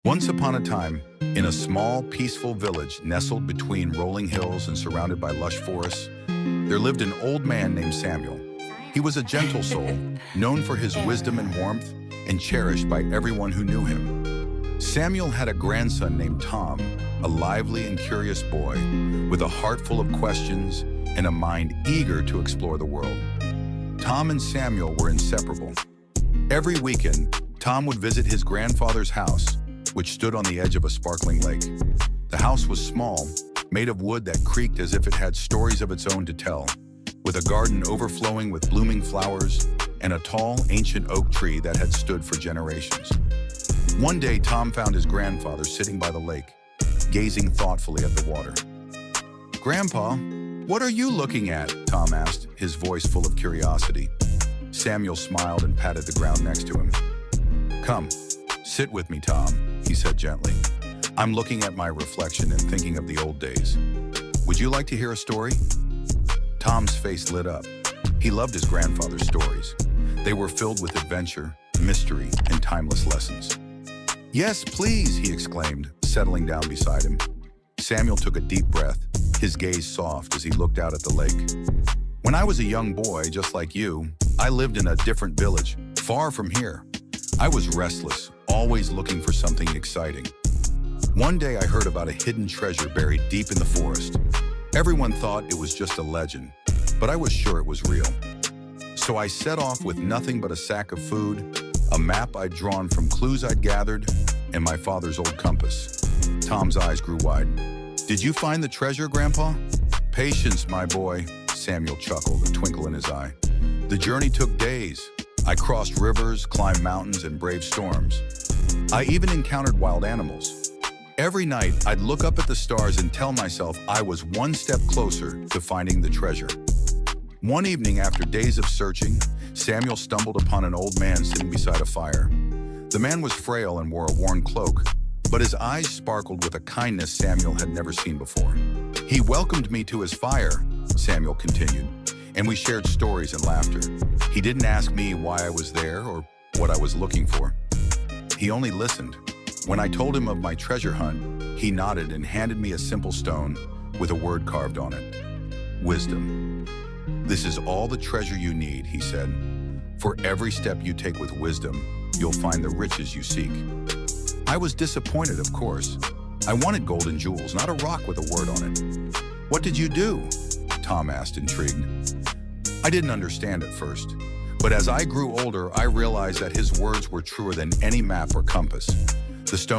Once upon a time, in a small, peaceful village nestled between rolling hills and surrounded by lush forests, there lived an old man named Samuel. He was a gentle soul, known for his wisdom and warmth, and cherished by everyone who knew him. Samuel had a grandson named Tom, a lively and curious boy, with a heart full of questions and a mind eager to explore the world. Tom and Samuel were inseparable. Every weekend, Tom would visit his grandfather's house, which stood on the edge of a sparkling lake. The house was small, made of wood that creaked as if it had stories of its own to tell, with a garden overflowing with blooming flowers and a tall, ancient oak tree that had stood for generations. One day, Tom found his grandfather sitting by the lake, gazing thoughtfully at the water. "Grandpa, what are you looking at?" Tom asked, his voice full of curiosity. Samuel smiled and patted the ground next to him. "Come, sit with me, Tom," he said gently. "I'm looking at my reflection and thinking of the old days. Would you like to hear a story?" Tom's face lit up. He loved his grandfather's stories. They were filled with adventure, mystery, and timeless lessons. "Yes, please," he exclaimed, settling down beside him. Samuel took a deep breath, his gaze soft as he looked out at the lake. "When I was a young boy, just like you, I lived in a different village, far from here. I was restless, always looking for something exciting. One day I heard about a hidden treasure buried deep in the forest. Everyone thought it was just a legend, but I was sure it was real. So I set off with nothing but a sack of food, a map I'd drawn from clues I'd gathered, and my father's old compass." Tom's eyes grew wide. "Did you find the treasure, Grandpa?" "Patience, my boy," Samuel chuckled, a twinkle in his eye. "The journey took days. I crossed rivers, climbed mountains, and braved storms. I even encountered wild animals. Every night, I'd look up at the stars and tell myself I was one step closer to finding the treasure." One evening, after days of searching, Samuel stumbled upon an old man sitting beside a fire. The man was frail and wore a worn cloak, but his eyes sparkled with a kindness Samuel had never seen before. "He welcomed me to his fire," Samuel continued, "and we shared stories and laughter. He didn't ask me why I was there or what I was looking for. He only listened. When I told him of my treasure hunt, he nodded and handed me a simple stone with a word carved on it. Wisdom. This is all the treasure you need," he said. "For every step you take with wisdom, you'll find the riches you seek." I was disappointed, of course. I wanted golden jewels, not a rock with a word on it. "What did you do?" Tom asked, intrigued. I didn't understand at first, but as I grew older, I realized that his words were truer than any map or compass. The stone